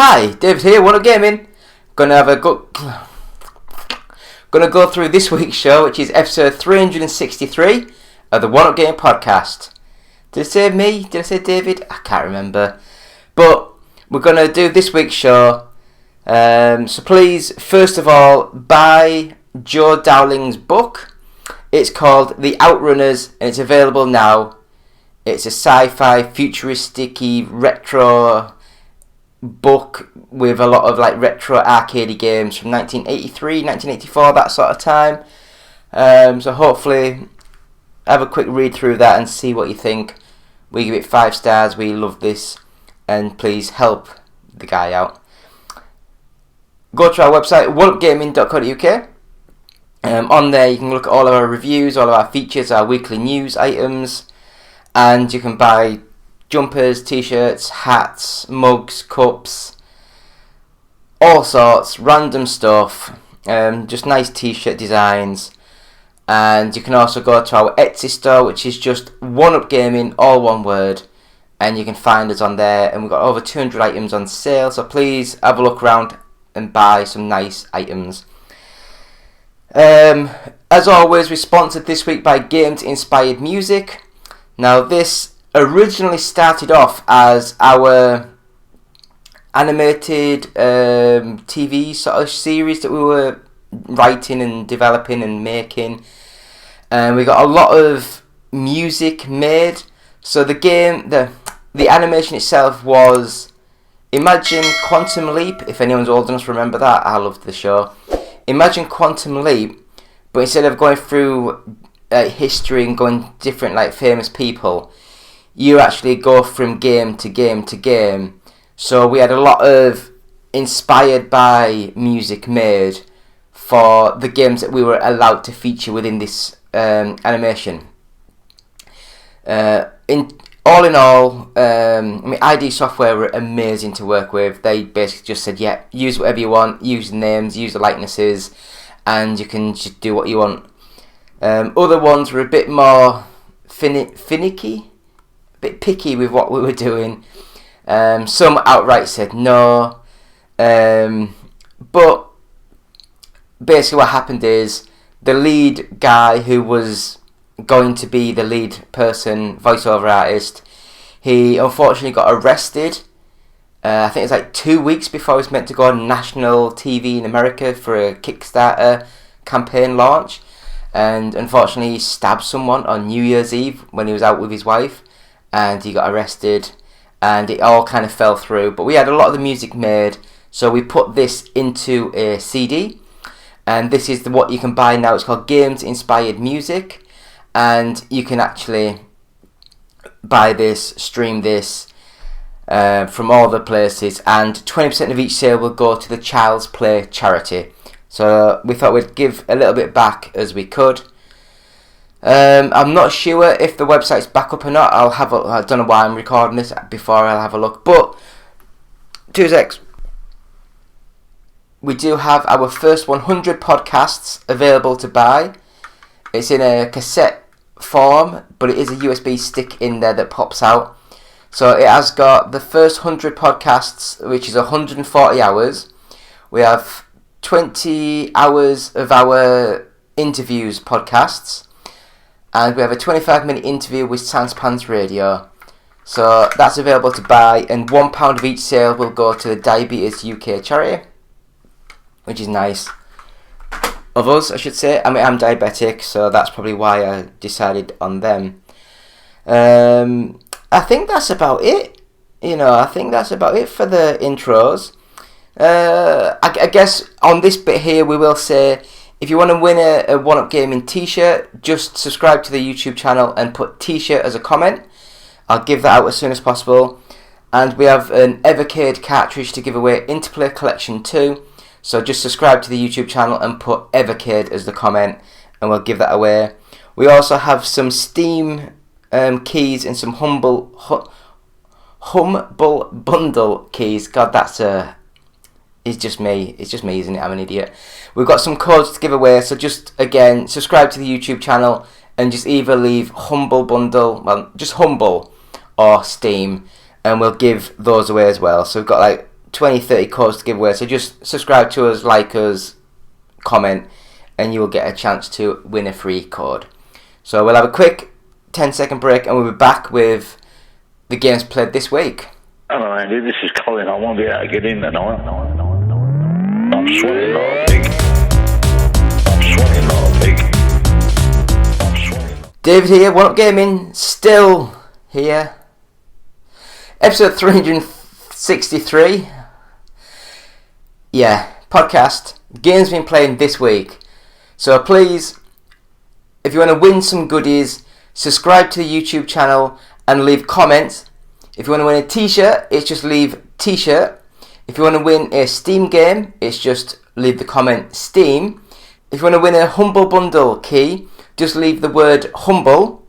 Hi, David here, One Up Gaming. Gonna go through this week's show, which is episode 363 of the One Up Gaming Podcast. Did I say me? Did I say David? I can't remember. But we're gonna do this week's show. So please, first of all, buy Joe Dowling's book. It's called The Outrunners, and it's available now. It's a sci-fi, futuristic-y, retro book with a lot of like retro arcade games from 1983, 1984, that sort of time. So hopefully have a quick read through that and see what you think. We give it 5 stars, we love this, and please help the guy out. Go to our website, oneupgaming.co.uk. On there you can look at all of our reviews, all of our features, our weekly news items, and you can buy jumpers, t-shirts, hats, mugs, cups, all sorts, random stuff, just nice t-shirt designs. And you can also go to our Etsy store, which is just One Up Gaming, all one word, and you can find us on there, and we've got over 200 items on sale, so please have a look around and buy some nice items. As always, we're sponsored this week by Games Inspired Music. Now this originally started off as our animated TV sort of series that we were writing and developing and making, and we got a lot of music made. So the game, the animation itself was, imagine Quantum Leap. If anyone's old enough to remember that, I loved the show. Imagine Quantum Leap, but instead of going through history and going different like famous people, you actually go from game to game to game. So we had a lot of inspired by music made for the games that we were allowed to feature within this animation. In all, ID Software were amazing to work with. They basically just said, yeah, use whatever you want, use the names, use the likenesses, and you can just do what you want. Other ones were a bit more finicky, bit picky with what we were doing. Some outright said no, but basically what happened is the lead guy, who was going to be the lead person, voiceover artist, he unfortunately got arrested. I think it was like 2 weeks before he was meant to go on national TV in America for a Kickstarter campaign launch, and unfortunately he stabbed someone on New Year's Eve when he was out with his wife, and he got arrested, and it all kind of fell through. But we had a lot of the music made, so we put this into a CD, and this is what you can buy now. It's called Games Inspired Music, and you can actually buy this, stream this from all the places, and 20% of each sale will go to the Child's Play charity. So we thought we'd give a little bit back as we could. I'm not sure if the website's back up or not. I don't know why I'm recording this before. I'll have a look. But 2 secs. We do have our first 100 podcasts available to buy. It's in a cassette form, but it is a USB stick in there that pops out. So it has got the first 100 podcasts, which is 140 hours. We have 20 hours of our interviews podcasts. And we have a 25-minute interview with Sanspans Radio. So that's available to buy, and £1 of each sale will go to the Diabetes UK charity, which is nice of us, I should say. I mean, I'm diabetic, so that's probably why I decided on them. I think that's about it. I think that's about it for the intros. I guess on this bit here we will say, if you want to win a One Up Gaming t-shirt, just subscribe to the YouTube channel and put t-shirt as a comment. I'll give that out as soon as possible. And we have an Evercade cartridge to give away, Interplay Collection 2. So just subscribe to the YouTube channel and put Evercade as the comment, and we'll give that away. We also have some Steam keys and some Humble Bundle keys. God, that's it's just me, isn't it? I'm an idiot. We've got some codes to give away, so just, again, subscribe to the YouTube channel and just either leave Humble Bundle, well, just Humble or Steam, and we'll give those away as well. So we've got like 20, 30 codes to give away. So just subscribe to us, like us, comment, and you will get a chance to win a free code. So we'll have a quick 10-second break, and we'll be back with the games played this week. Hello Andy, this is Colin. I won't be able to get in tonight. I'm sweating like a pig. David here, One Up Gaming, still here. Episode 363. Yeah, podcast. Games been playing this week. So please, if you want to win some goodies, subscribe to the YouTube channel and leave comments. If you want to win a t-shirt, it's just leave t-shirt. If you want to win a Steam game, it's just leave the comment Steam. If you want to win a Humble Bundle key, just leave the word Humble.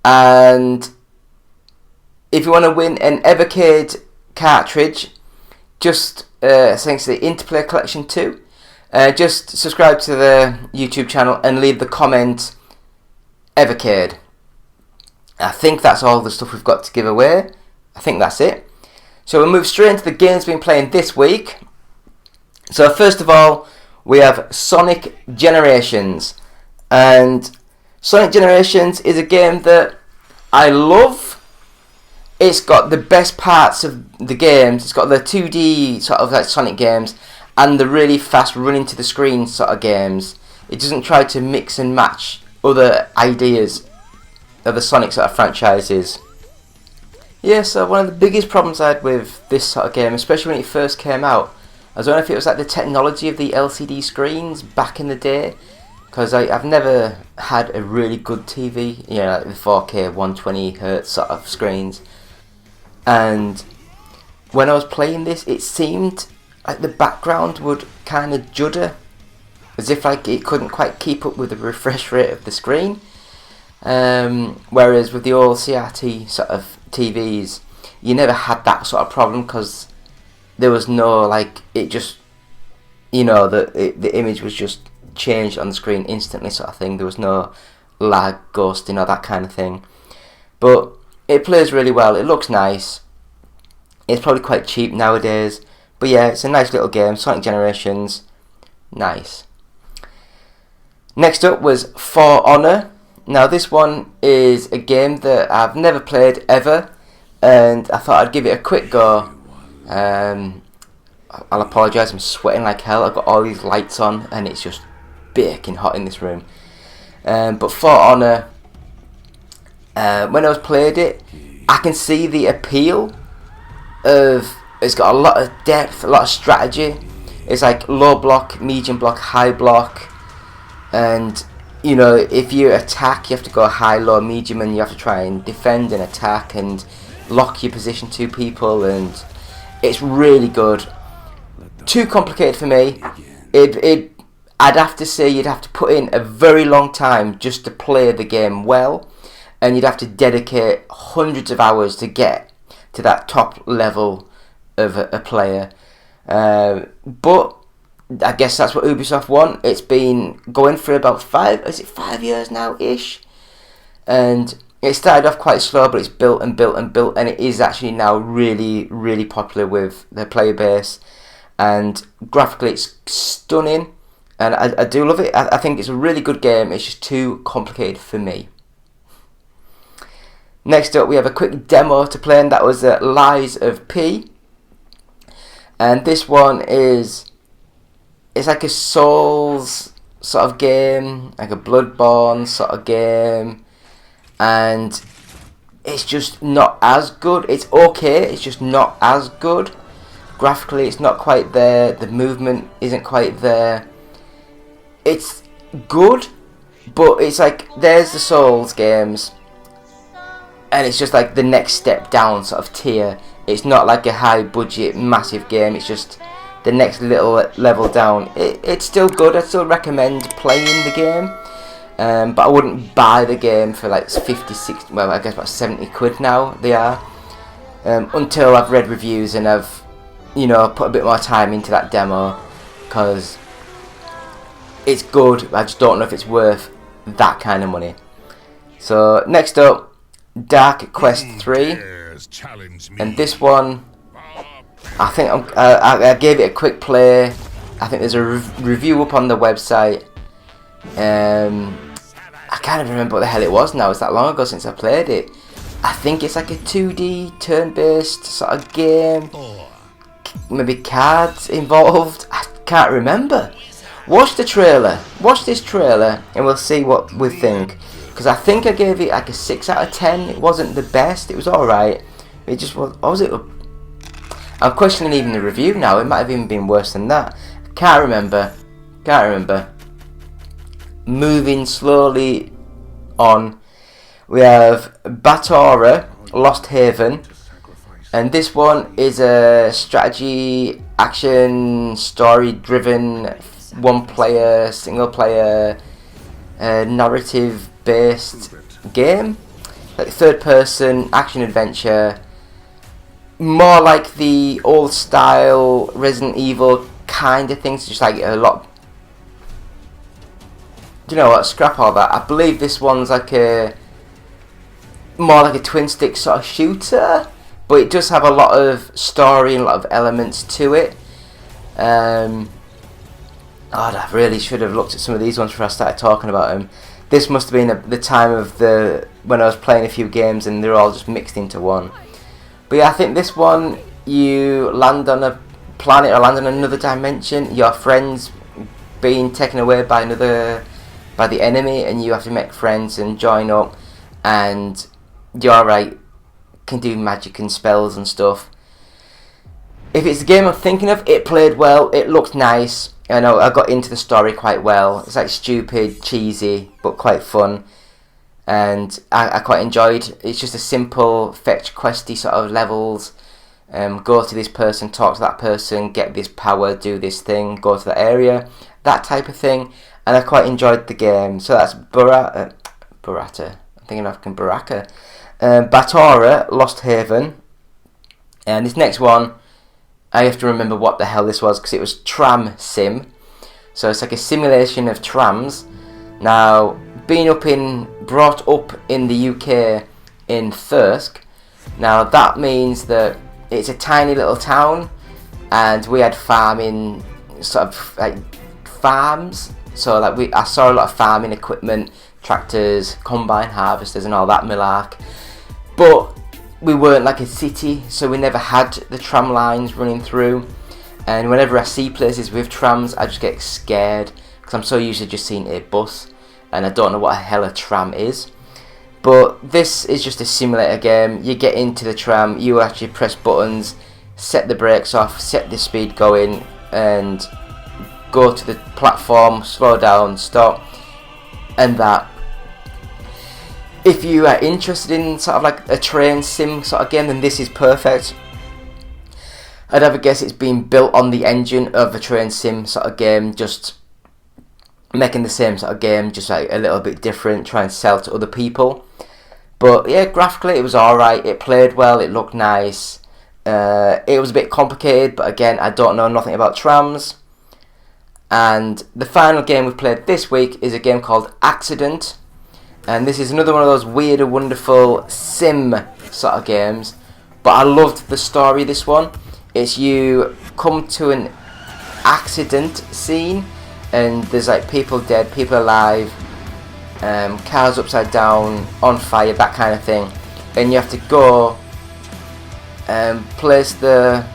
And if you want to win an Evercade cartridge, just thanks to the Interplay Collection 2, just subscribe to the YouTube channel and leave the comment Evercade. I think that's all the stuff we've got to give away. I think that's it. So we'll move straight into the games we've been playing this week. So first of all, we have Sonic Generations. And Sonic Generations is a game that I love. It's got the best parts of the games. It's got the 2D sort of like Sonic games and the really fast running to the screen sort of games. It doesn't try to mix and match other ideas of the Sonic sort of franchises. Yeah, so one of the biggest problems I had with this sort of game, especially when it first came out, I don't know if it was like the technology of the LCD screens back in the day, because I've never had a really good TV, you know, like the 4K 120Hz sort of screens. And when I was playing this, it seemed like the background would kind of judder, as if like it couldn't quite keep up with the refresh rate of the screen. Whereas with the old CRT sort of TVs, you never had that sort of problem, because there was no like, it just, you know, the image was just changed on the screen instantly sort of thing. There was no lag, ghosting or that kind of thing. But it plays really well, it looks nice. It's probably quite cheap nowadays, but yeah, it's a nice little game. Sonic Generations, nice. Next up was For Honor. Now this one is a game that I've never played ever, and I thought I'd give it a quick go. I'll apologise, I'm sweating like hell. I've got all these lights on and it's just baking hot in this room. But For Honor, when I was played it, I can see the appeal of, it's got a lot of depth, a lot of strategy. It's like low block, medium block, high block, and you know, if you attack, you have to go high, low, medium, and you have to try and defend and attack and lock your position to people, and it's really good. Too complicated for me. I'd have to say you'd have to put in a very long time just to play the game well, and you'd have to dedicate hundreds of hours to get to that top level of a player. But I guess that's what Ubisoft want. It's been going for about 5 years now-ish? And it started off quite slow, but it's built and built and built, and it is actually now really, really popular with their player base. And graphically it's stunning, and I do love it. I think it's a really good game. It's just too complicated for me. Next up, we have a quick demo to play, and that was Lies of P. And this one is, it's like a Souls sort of game, like a Bloodborne sort of game, and it's just not as good. It's okay, it's just not as good. Graphically, it's not quite there. The movement isn't quite there. It's good, but it's like, there's the Souls games, and it's just like the next step down sort of tier. It's not like a high budget, massive game. It's just the next little level down. It's still good. I still recommend playing the game, but I wouldn't buy the game for like 50, 60, well, I guess about 70 quid now they are, until I've read reviews and I've, you know, put a bit more time into that demo, because it's good. I just don't know if it's worth that kind of money. So next up, Dark Quest 3, and this one I think I gave it a quick play. I think there's a review up on the website. I can't even remember what the hell it was now. It's that long ago since I played it. I think it's like a 2D turn-based sort of game. Maybe cards involved. I can't remember. Watch the trailer. Watch this trailer and we'll see what we think. Because I think I gave it like a 6 out of 10. It wasn't the best. It was alright. It just was... What was it? I'm questioning even the review now. It might have even been worse than that. Can't remember. Moving slowly on, we have Batora, Lost Haven, and this one is a strategy, action, story-driven, one-player, single-player, narrative-based game, like third-person action-adventure, more like the old-style Resident Evil kind of things, just like a lot. Do you know what? Scrap all that. I believe this one's like more like a twin stick sort of shooter, but it does have a lot of story and a lot of elements to it. I really should have looked at some of these ones before I started talking about them. This must have been the time of when I was playing a few games and they're all just mixed into one. But yeah, I think this one, you land on a planet or land on another dimension. Your friend's being taken away by the enemy, and you have to make friends and join up, and you're can do magic and spells and stuff. If it's the game I'm thinking of, it played well, it looked nice, and I got into the story quite well. It's like stupid, cheesy, but quite fun, and I quite enjoyed. It's just a simple fetch questy sort of levels. Go to this person, talk to that person, get this power, do this thing, go to that area, that type of thing. And I quite enjoyed the game. So that's Barata. I'm thinking of Baraka. Batora, Lost Haven. And this next one, I have to remember what the hell this was, because it was Tram Sim. So it's like a simulation of trams. Now, being brought up in the UK in Thirsk, now that means that it's a tiny little town, and we had farming, sort of like farms. So I saw a lot of farming equipment, tractors, combine harvesters and all that malark. But we weren't like a city, so we never had the tram lines running through. And whenever I see places with trams, I just get scared, because I'm so used to just seeing a bus, and I don't know what the hell a tram is. But this is just a simulator game. You get into the tram, you actually press buttons, set the brakes off, set the speed going, and go to the platform, slow down, stop, and that. If you are interested in sort of like a train sim sort of game, then this is perfect. I'd have a guess it's been built on the engine of a train sim sort of game, just making the same sort of game, just like a little bit different, try and sell to other people. But yeah, graphically it was alright, it played well, it looked nice. It was a bit complicated, but again, I don't know nothing about trams. And the final game we've played this week is a game called Accident. And this is another one of those weird and wonderful sim sort of games. But I loved the story of this one. It's you come to an accident scene, and there's like people dead, people alive, cars upside down, on fire, that kind of thing. And you have to go and place the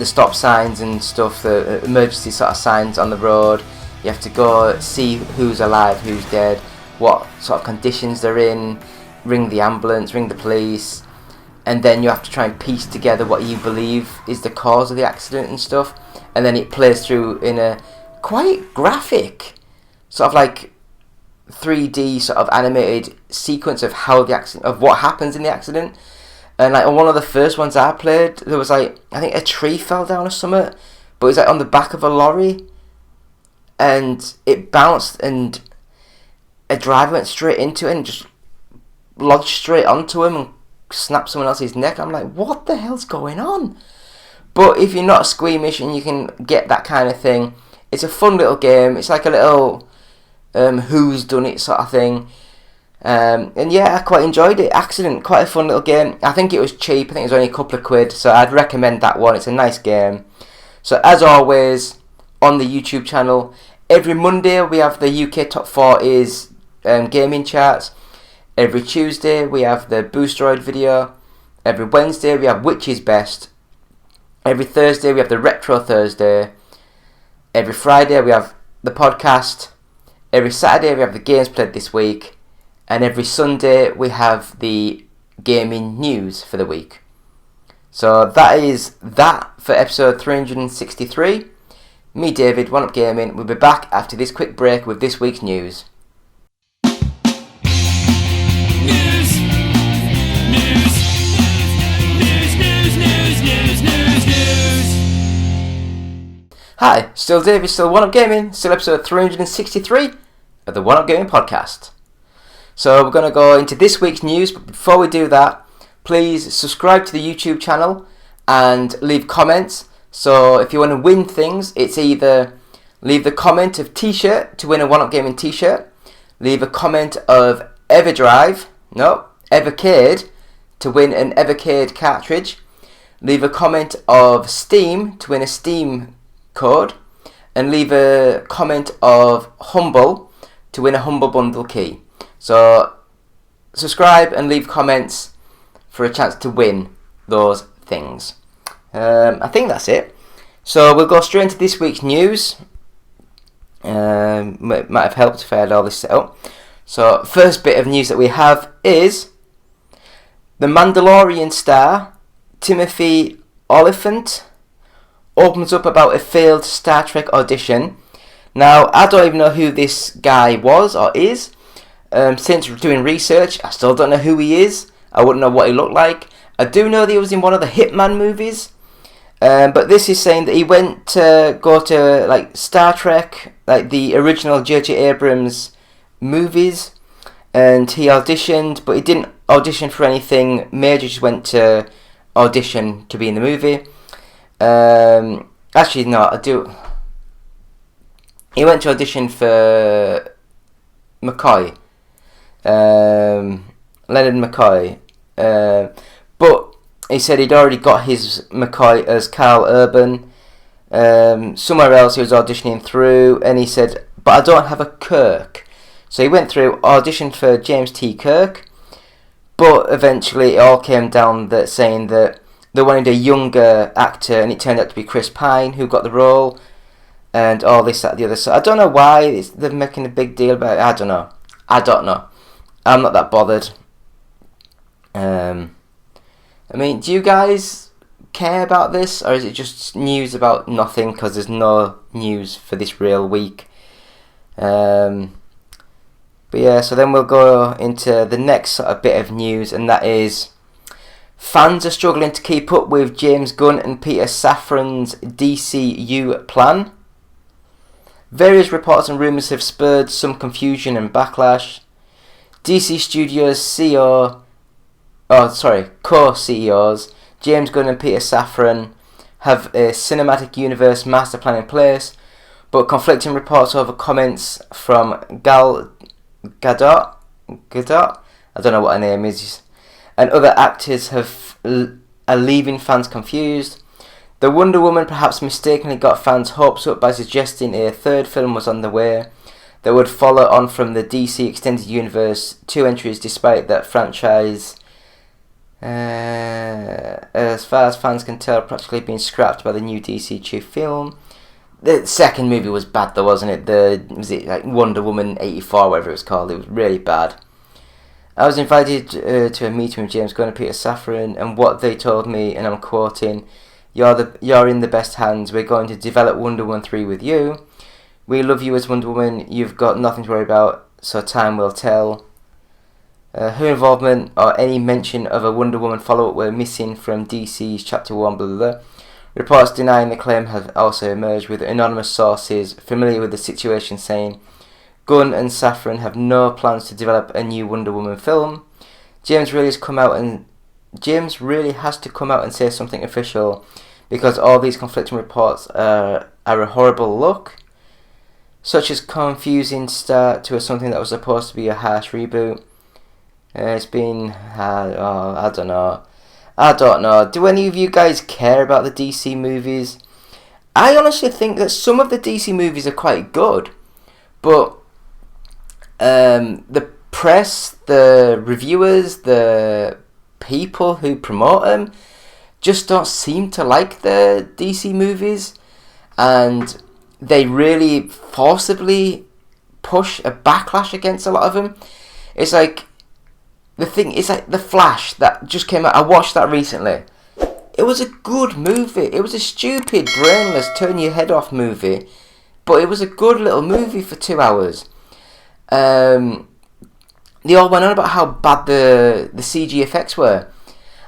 stop signs and stuff, the emergency sort of signs on the road. You have to go see who's alive, who's dead, what sort of conditions they're in, ring the ambulance, ring the police, and then you have to try and piece together what you believe is the cause of the accident and stuff. And then it plays through in a quite graphic, sort of like 3D sort of animated sequence of how the accident, of what happens in the accident. And like on one of the first ones I played, there was like, I think a tree fell down or something, but it was like on the back of a lorry, and it bounced, and a driver went straight into it and just lodged straight onto him and snapped someone else's neck. I'm like, what the hell's going on? But if you're not squeamish and you can get that kind of thing, it's a fun little game. It's like a little who's done it sort of thing. And yeah, I quite enjoyed it. Accident, quite a fun little game. I think it was cheap. I think it was only a couple of quid, so I'd recommend that one. It's a nice game. So as always, on the YouTube channel, every Monday we have the UK Top 40s gaming charts. Every Tuesday we have the Boosteroid video. Every Wednesday we have Which is Best. Every Thursday we have the Retro Thursday. Every Friday we have the podcast. Every Saturday we have the games played this week. And every Sunday we have the gaming news for the week. So that is that for episode 363. Me, David, One Up Gaming. We'll be back after this quick break with this week's news. Hi, still David, still One Up Gaming, still episode 363 of the One Up Gaming Podcast. So we're going to go into this week's news, but before we do that, please subscribe to the YouTube channel and leave comments. So if you want to win things, it's either leave the comment of t-shirt to win a One Up Gaming t-shirt, leave a comment of Evercade to win an Evercade cartridge, leave a comment of Steam to win a Steam code, and leave a comment of Humble to win a Humble Bundle key. So subscribe and leave comments for a chance to win those things. I think that's it. So we'll go straight into this week's news. Might have helped if I had all this set up. So first bit of news that we have is the Mandalorian star Timothy Olyphant opens up about a failed Star Trek audition. Now, I don't even know who this guy was or is. Since doing research, I still don't know who he is. I wouldn't know what he looked like. I do know that he was in one of the Hitman movies. But this is saying that he went to go to like Star Trek, like the original J.J. Abrams movies, and he auditioned, but he didn't audition for anything major. Just went to audition to be in the movie. Actually, no, I do. He went to audition for McCoy. Leonard McCoy, but he said he'd already got his McCoy as Carl Urban. Somewhere else he was auditioning through, and he said, but I don't have a Kirk. So he went through, auditioned for James T. Kirk, but eventually it all came down that saying that they wanted a younger actor, and it turned out to be Chris Pine who got the role, and all this, that, the other. So I don't know why they're making a big deal about it. I don't know. I'm not that bothered. I mean, do you guys care about this, or is it just news about nothing because there's no news for this real week? But yeah, so then we'll go into the next sort of bit of news, and that is fans are struggling to keep up with James Gunn and Peter Safran's DCU plan. Various reports and rumours have spurred some confusion and backlash. DC Studios co-CEOs James Gunn and Peter Safran have a cinematic universe master plan in place, but conflicting reports over comments from Gal Gadot, I don't know what her name is, and other actors are leaving fans confused. The Wonder Woman perhaps mistakenly got fans' hopes up by suggesting a third film was on the way that would follow on from the DC Extended Universe 2 entries, despite that franchise, as far as fans can tell, practically being scrapped by the new DC2 film. The second movie was bad though, wasn't it? Was it like Wonder Woman 84, whatever it was called? It was really bad. I was invited to a meeting with James Gunn and Peter Safran, and what they told me, and I'm quoting, You're in the best hands. We're going to develop Wonder Woman 3 with you. We love you as Wonder Woman. You've got nothing to worry about, so time will tell. Her involvement or any mention of a Wonder Woman follow-up were missing from DC's Chapter 1, blah, blah, blah. Reports denying the claim have also emerged, with anonymous sources familiar with the situation saying Gunn and Safran have no plans to develop a new Wonder Woman film. James really has to come out and say something official, because all these conflicting reports are a horrible look. Such a confusing start to something that was supposed to be a harsh reboot. It's been, I don't know. I don't know. Do any of you guys care about the DC movies? I honestly think that some of the DC movies are quite good, but the press, the reviewers, the people who promote them just don't seem to like the DC movies, and they really forcibly push a backlash against a lot of them. It's like The Flash that just came out. I watched that recently. It was a good movie. It was a stupid, brainless, turn your head off movie, but it was a good little movie for 2 hours. They all went on about how bad the CG effects were.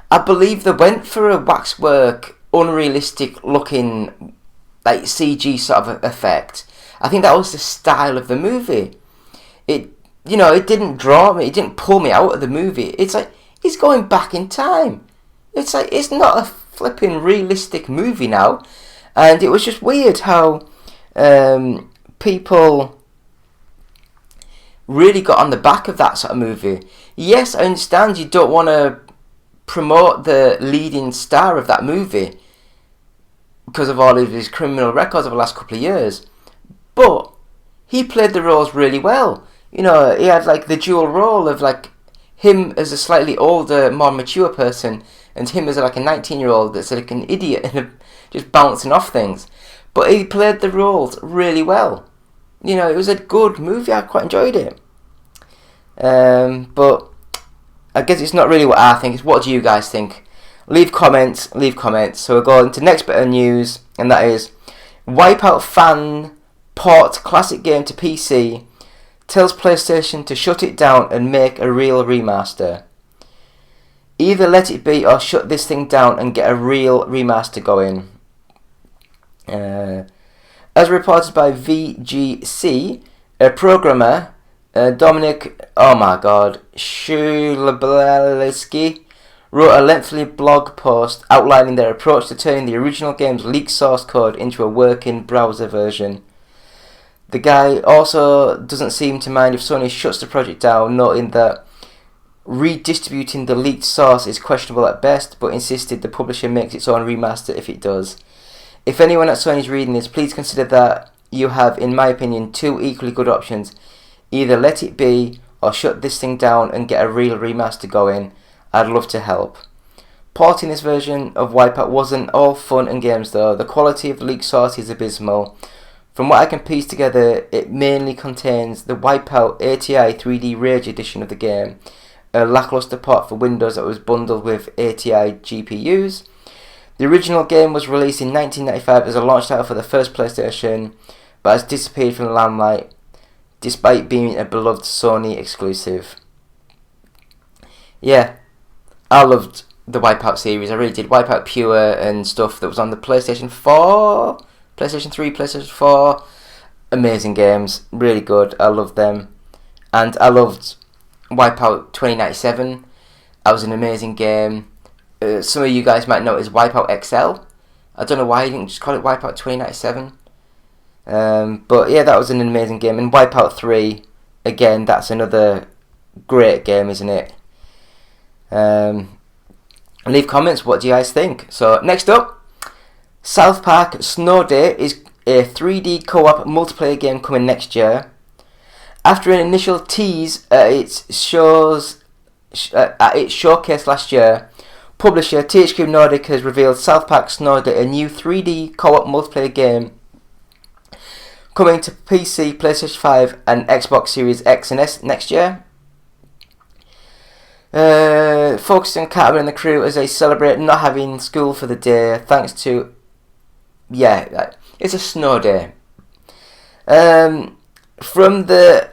I believe they went for a waxwork, unrealistic looking, like CG sort of effect. I think that was the style of the movie. It didn't draw me. It didn't pull me out of the movie. It's like he's going back in time. It's like it's not a flipping realistic movie now, and it was just weird how people really got on the back of that sort of movie. Yes, I understand you don't want to promote the leading star of that movie because of all of his criminal records over the last couple of years, but he played the roles really well. He had like the dual role of like him as a slightly older, more mature person, and him as like a 19-year-old that's like an idiot and just bouncing off things. But he played the roles really well. It was a good movie. I quite enjoyed it. But I guess it's not really what I think. It's what do you guys think? Leave comments. So we'll go into the next bit of news, and that is Wipeout fan port classic game to PC, tells PlayStation to shut it down and make a real remaster. Either let it be or shut this thing down and get a real remaster going. As reported by VGC, a programmer, Dominic, Shulableski, wrote a lengthy blog post outlining their approach to turning the original game's leaked source code into a working browser version. The guy also doesn't seem to mind if Sony shuts the project down, noting that redistributing the leaked source is questionable at best, but insisted the publisher makes its own remaster if it does. If anyone at Sony is reading this, please consider that you have, in my opinion, two equally good options. Either let it be, or shut this thing down and get a real remaster going. I'd love to help. Porting this version of Wipeout wasn't all fun and games though. The quality of the leaked source is abysmal. From what I can piece together, it mainly contains the Wipeout ATI 3D Rage edition of the game, a lackluster port for Windows that was bundled with ATI GPUs. The original game was released in 1995 as a launch title for the first PlayStation, but has disappeared from the limelight, despite being a beloved Sony exclusive. Yeah, I loved the Wipeout series. I really did. Wipeout Pure and stuff that was on the PlayStation 4, PlayStation 3, PlayStation 4. Amazing games. Really good. I loved them. And I loved Wipeout 2097. That was an amazing game. Some of you guys might know it as Wipeout XL. I don't know why you didn't just call it Wipeout 2097. But yeah, that was an amazing game. And Wipeout 3, again, that's another great game, isn't it? Leave comments, what do you guys think? So next up, South Park Snow Day is a 3D co-op multiplayer game coming next year. After an initial tease at its showcase last year, publisher THQ Nordic has revealed South Park Snow Day, a new 3D co-op multiplayer game coming to PC, PlayStation 5 and Xbox Series X and S next year. Focusing on Cartman and the crew as they celebrate not having school for the day thanks to... Yeah, it's a snow day. From the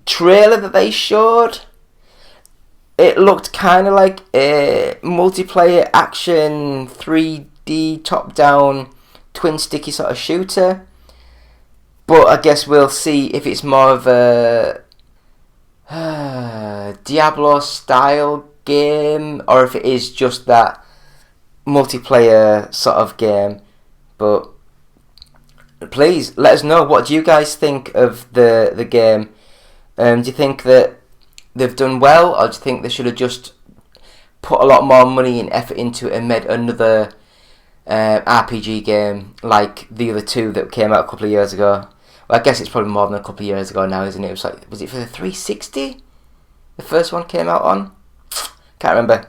trailer that they showed, it looked kind of like a multiplayer action 3D top-down twin sticky sort of shooter. But I guess we'll see if it's more of a Diablo style game or if it is just that multiplayer sort of game. But please let us know, what do you guys think of the game? Do you think that they've done well, or do you think they should have just put a lot more money and effort into it and made another RPG game like the other two that came out a couple of years ago? Well, I guess it's probably more than a couple of years ago now, isn't it? Was it for the 360? The first one came out on? Can't remember.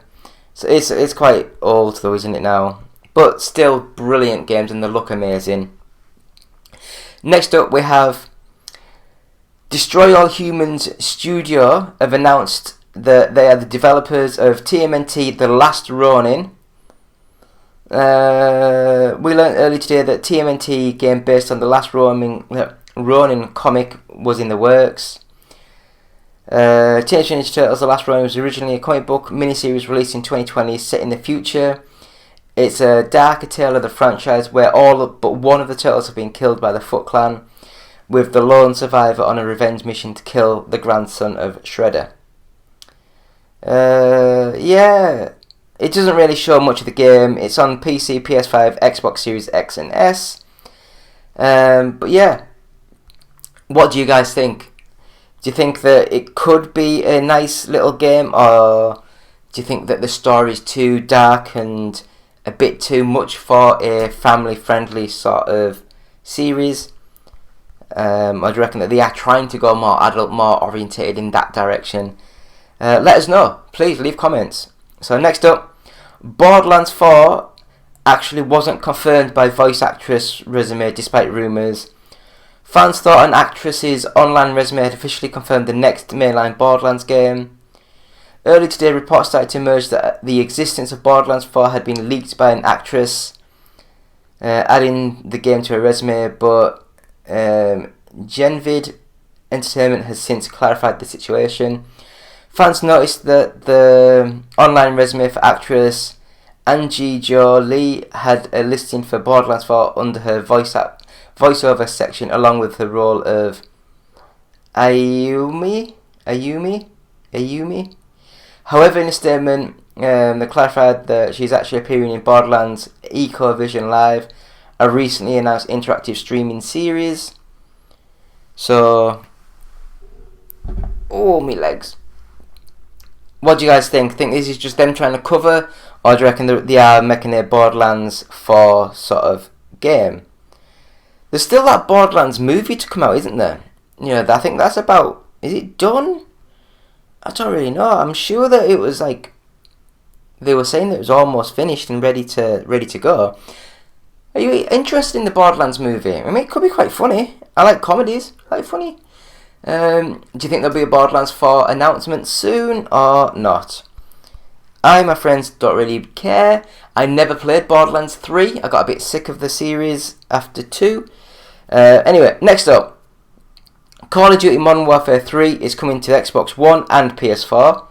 So it's quite old though, isn't it now? But still brilliant games and they look amazing. Next up we have Destroy All Humans Studio have announced that they are the developers of TMNT The Last Ronin. We learned earlier today that TMNT game based on the Last Ronin comic was in the works. Teenage Mutant Ninja Turtles The Last Ronin was originally a comic book miniseries released in 2020 set in the future. It's a darker tale of the franchise where all but one of the turtles have been killed by the Foot Clan, with the lone survivor on a revenge mission to kill the grandson of Shredder. Yeah, it doesn't really show much of the game. It's on PC, PS5, Xbox Series X and S. But yeah, what do you guys think? Do you think that it could be a nice little game, or do you think that the story is too dark and a bit too much for a family-friendly sort of series? Or do you reckon that they are trying to go more adult, more orientated in that direction? Let us know. Please leave comments. So next up, Borderlands 4 actually wasn't confirmed by voice actress resume despite rumours. Fans thought an actress's online resume had officially confirmed the next mainline Borderlands game. Earlier today, reports started to emerge that the existence of Borderlands 4 had been leaked by an actress, adding the game to her resume, but Genvid Entertainment has since clarified the situation. Fans noticed that the online resume for actress Angie Jo Lee had a listing for Borderlands 4 under her voiceover section, along with the role of Ayumi. However, in a statement, they clarified that she's actually appearing in Borderlands EcoVision Live, a recently announced interactive streaming series. So, oh, me legs. What do you guys think? Think this is just them trying to cover, or do you reckon they are making a Borderlands 4 sort of game? There's still that Borderlands movie to come out, isn't there? You know, I think that's about... Is it done? I don't really know. I'm sure that it was like... They were saying that it was almost finished and ready to go. Are you interested in the Borderlands movie? I mean, it could be quite funny. I like comedies. I like funny. Do you think there'll be a Borderlands 4 announcement soon or not? I, my friends, don't really care. I never played Borderlands 3. I got a bit sick of the series after 2. Anyway, next up. Call of Duty Modern Warfare 3 is coming to Xbox One and PS4.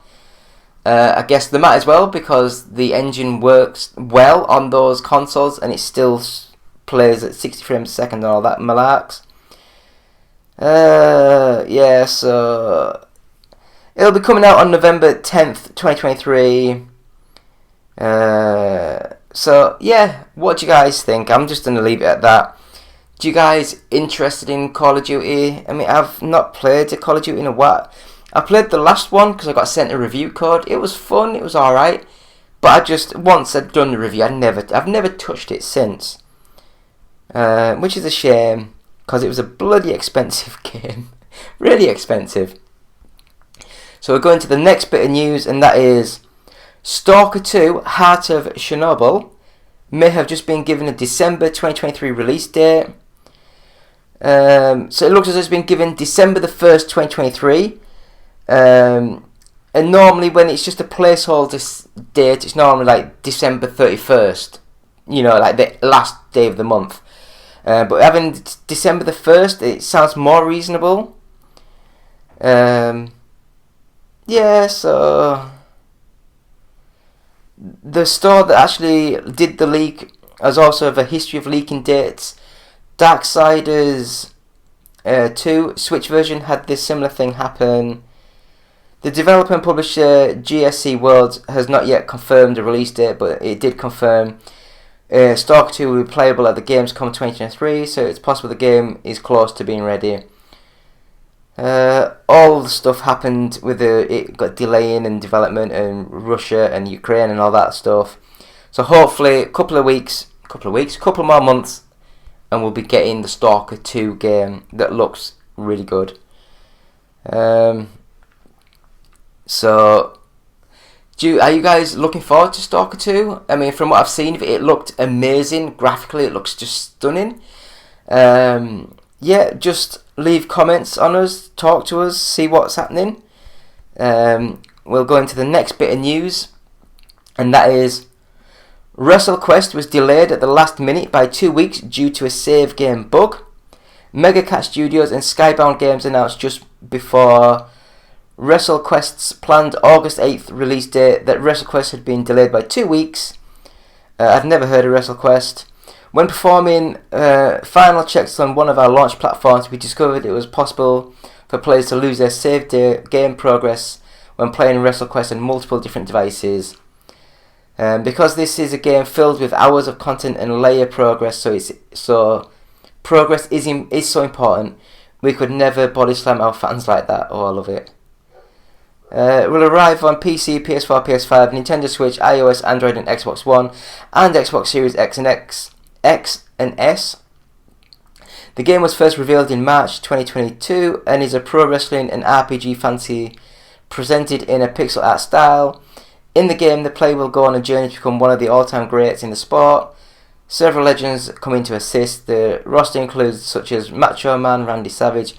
I guess they might as well, because the engine works well on those consoles and it still plays at 60 frames a second and all that malarks. Yeah, so it'll be coming out on November 10th, 2023. So yeah, what do you guys think? I'm just going to leave it at that. Do you guys interested in Call of Duty? I mean, I've not played a Call of Duty in a while. I played the last one because I got sent a review code. It was fun, it was alright. But once I'd done the review, I've never touched it since. Which is a shame, because it was a bloody expensive game. Really expensive. So we're going to the next bit of news, and that is Stalker 2 Heart of Chernobyl may have just been given a December 2023 release date. So it looks as though it's been given December the 1st, 2023. And normally when it's just a placeholder date, it's normally like December 31st. You know, like the last day of the month. But having December the 1st, it sounds more reasonable. Yeah, so the store that actually did the leak has also have a history of leaking dates. Darksiders 2 Switch version had this similar thing happen. The developer and publisher GSC World has not yet confirmed a release date, but it did confirm Stalker 2 will be playable at the Gamescom 2023, so it's possible the game is close to being ready. All the stuff happened with it got delaying and development in Russia and Ukraine and all that stuff. So hopefully a couple more months, and we'll be getting the Stalker 2 game that looks really good. So, are you guys looking forward to Stalker 2? I mean, from what I've seen of it, it looked amazing. Graphically, it looks just stunning. Yeah, just leave comments on us, talk to us, see what's happening. We'll go into the next bit of news, and that is WrestleQuest was delayed at the last minute by 2 weeks due to a save game bug. Megacat Studios and Skybound Games announced just before WrestleQuest's planned August 8th release date that WrestleQuest had been delayed by 2 weeks. I've never heard of WrestleQuest. When performing final checks on one of our launch platforms, we discovered it was possible for players to lose their saved game progress when playing WrestleQuest on multiple different devices. Because this is a game filled with hours of content and layer progress, so progress is so important, we could never body slam our fans like that. Oh, I love it. It will arrive on PC, PS4, PS5, Nintendo Switch, iOS, Android and Xbox One, and Xbox Series X and S. The game was first revealed in March 2022 and is a pro wrestling and RPG fantasy presented in a pixel art style. In the game, the player will go on a journey to become one of the all-time greats in the sport. Several legends come in to assist. The roster includes such as Macho Man, Randy Savage,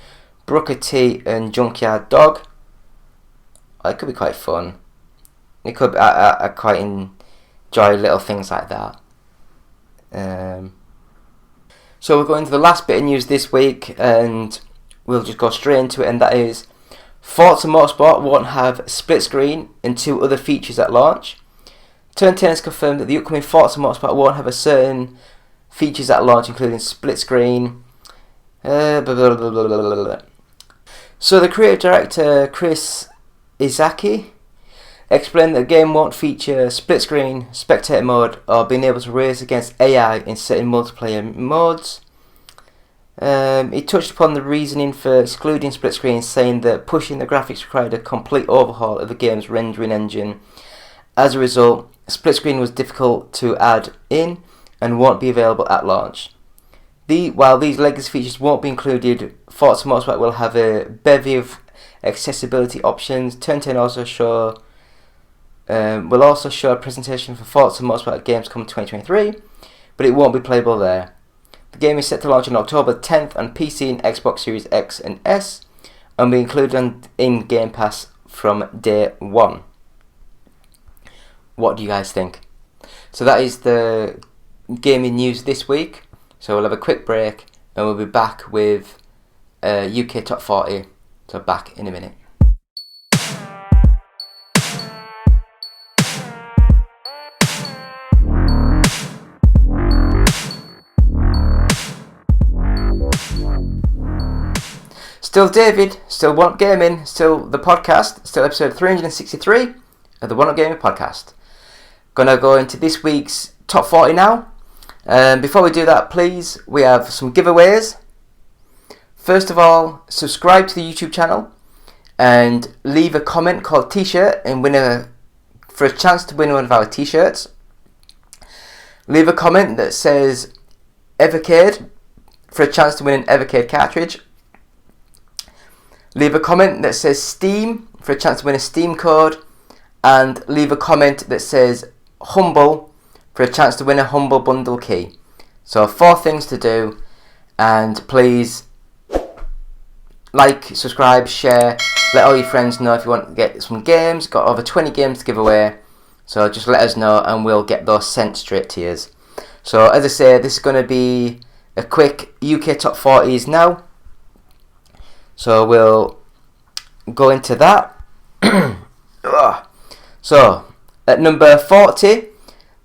Booker T and Junkyard Dog. It could be quite fun. It could. I quite enjoy little things like that. So we're going to the last bit of news this week, and we'll just go straight into it, and that is Forza Motorsport won't have split screen and 2 other features at launch. Turn 10 has confirmed that the upcoming Forza Motorsport won't have a certain features at launch, including split screen. So the creative director Chris Izaki explained that the game won't feature split screen, spectator mode, or being able to race against AI in certain multiplayer modes. He touched upon the reasoning for excluding split screen, saying that pushing the graphics required a complete overhaul of the game's rendering engine. As a result, split screen was difficult to add in and won't be available at launch. While these legacy features won't be included, Forza Motorsport will have a bevy of accessibility options. Turn 10 will also show a presentation for Forza Motorsport at Gamescom 2023, but it won't be playable there. The game is set to launch on October 10th on PC and Xbox Series X and S, and will be included in Game Pass from day 1. What do you guys think? So that is the gaming news this week. So we'll have a quick break, and we'll be back with UK Top 40. So back in a minute. Still David, still One Up Gaming, still the podcast, still episode 363 of the One Up Gaming podcast. Gonna go into this week's top 40 now. Before we do that, please, we have some giveaways. First of all, subscribe to the YouTube channel and leave a comment called T-shirt and for a chance to win one of our T-shirts. Leave a comment that says Evercade for a chance to win an Evercade cartridge. Leave a comment that says Steam for a chance to win a Steam code, and leave a comment that says Humble for a chance to win a Humble Bundle key. So 4 things to do, and please like, subscribe, share, let all your friends know if you want to get some games. Got over 20 games to give away, so just let us know and we'll get those sent straight to you. So as I say, this is going to be a quick UK Top 40s now. So we'll go into that. So, at number 40,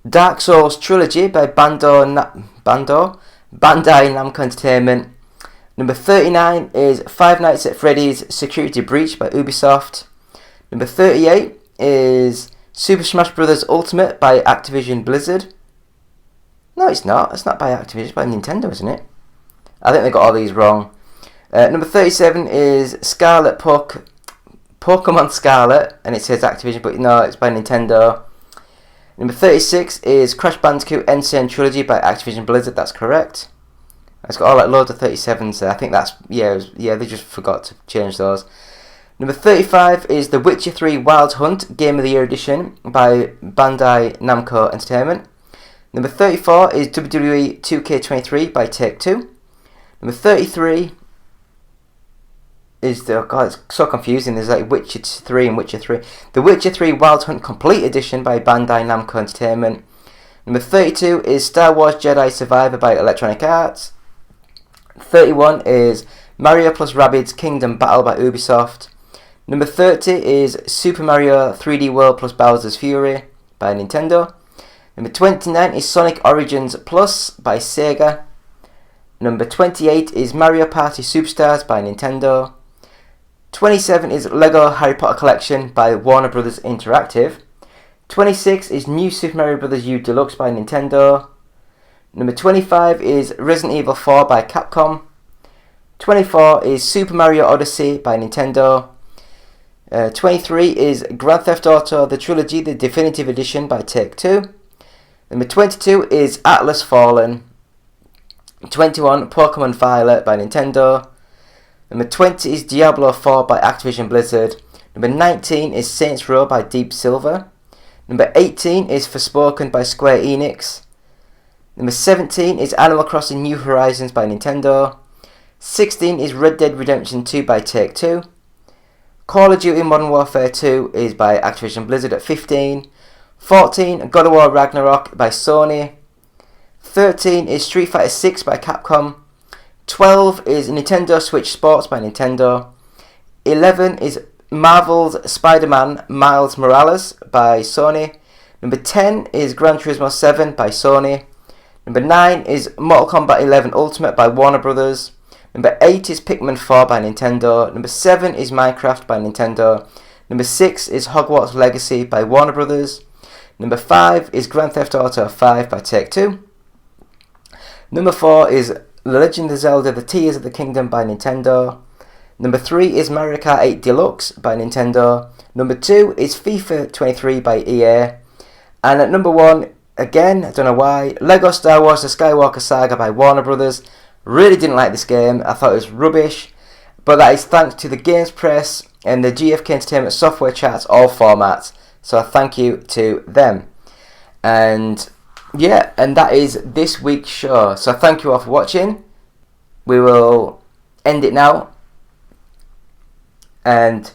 Dark Souls Trilogy by Bandai Namco Entertainment. Number 39 is Five Nights at Freddy's Security Breach by Ubisoft. Number 38 is Super Smash Bros. Ultimate by Activision Blizzard. No, it's not. It's not by Activision. It's by Nintendo, isn't it? I think they got all these wrong. Number 37 is Pokemon Scarlet, and it says Activision, but no, it's by Nintendo. Number 36 is Crash Bandicoot N. Sane Trilogy by Activision Blizzard. That's correct. It's got all like loads of 37s there. I think that's they just forgot to change those. Number 35 is The Witcher 3 Wild Hunt Game of the Year Edition by Bandai Namco Entertainment. Number 34 is WWE 2K23 by Take-Two. Number 33 is it's so confusing. There's like Witcher 3 and Witcher 3. The Witcher 3 Wild Hunt Complete Edition by Bandai Namco Entertainment. Number 32 is Star Wars Jedi Survivor by Electronic Arts. 31 is Mario plus Rabbids Kingdom Battle by Ubisoft. Number 30 is Super Mario 3D World plus Bowser's Fury by Nintendo. Number 29 is Sonic Origins Plus by Sega. Number 28 is Mario Party Superstars by Nintendo. 27 is Lego Harry Potter Collection by Warner Bros. Interactive. 26 is New Super Mario Bros. U Deluxe by Nintendo. Number 25 is Resident Evil 4 by Capcom. 24 is Super Mario Odyssey by Nintendo. 23 is Grand Theft Auto The Trilogy, the Definitive Edition by Take-Two. Number 22 is Atlas Fallen. 21, Pokemon Violet by Nintendo. Number 20 is Diablo 4 by Activision Blizzard. Number 19 is Saints Row by Deep Silver. Number 18 is Forspoken by Square Enix. Number 17 is Animal Crossing New Horizons by Nintendo. 16 is Red Dead Redemption 2 by Take-Two. Call of Duty Modern Warfare 2 is by Activision Blizzard at 15. 14, God of War Ragnarok by Sony. 13 is Street Fighter 6 by Capcom. 12 is Nintendo Switch Sports by Nintendo. 11 is Marvel's Spider-Man Miles Morales by Sony. Number 10 is Gran Turismo 7 by Sony. Number 9 is Mortal Kombat 11 Ultimate by Warner Bros. Number 8 is Pikmin 4 by Nintendo. Number 7 is Minecraft by Nintendo. Number 6 is Hogwarts Legacy by Warner Bros. Number 5 is Grand Theft Auto 5 by Take-Two. Number 4 is The Legend of Zelda The Tears of the Kingdom by Nintendo. Number 3 is Mario Kart 8 Deluxe by Nintendo. Number 2 is FIFA 23 by EA. And at number 1, again, I don't know why, Lego Star Wars The Skywalker Saga by Warner Bros. Really didn't like this game. I thought it was rubbish. But that is thanks to the Games Press and the GFK Entertainment software chats, all formats. So thank you to them. And yeah, and that is this week's show. So thank you all for watching. We will end it now. And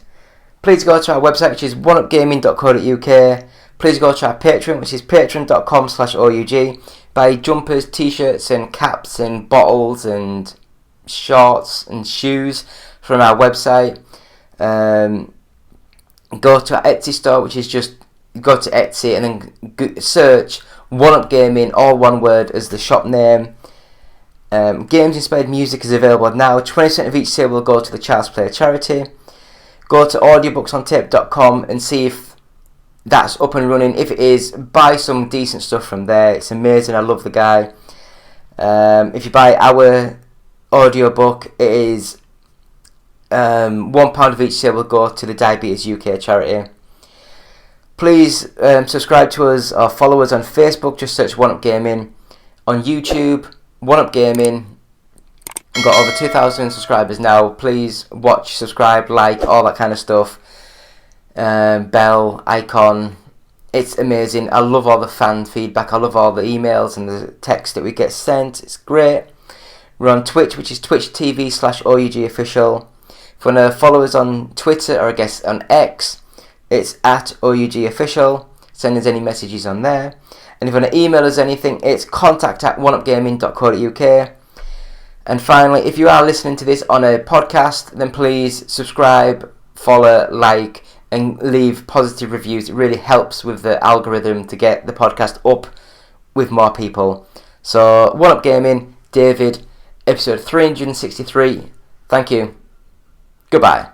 please go to our website, which is oneupgaming.co.uk. Please go to our Patreon, which is patreon.com/OUG. Buy jumpers, t-shirts and caps and bottles and shorts and shoes from our website. Go to our Etsy store, which is just go to Etsy and then search One Up Gaming, all one word, as the shop name. Games Inspired Music is available now. 20% of each sale will go to the Child's Play charity. Go to audiobooksontape.com and see if that's up and running. If it is, buy some decent stuff from there. It's amazing. I love the guy. If you buy our audiobook, it is £1 of each sale will go to the Diabetes UK charity. Please subscribe to us or follow us on Facebook. Just search One Up Gaming. On YouTube, One Up Gaming. We've got over 2,000 subscribers now. Please watch, subscribe, like, all that kind of stuff. Bell icon. It's amazing. I love all the fan feedback. I love all the emails and the text that we get sent. It's great. We're on Twitch, which is twitch.tv/OUG official. If you want to follow us on Twitter, or I guess on X, it's at OUG official. Send us any messages on there. And if you want to email us anything, it's contact@oneupgaming.co.uk. And finally, if you are listening to this on a podcast, then please subscribe, follow, like, and leave positive reviews. It really helps with the algorithm to get the podcast up with more people. So, One Up Gaming, David, episode 363. Thank you. Goodbye.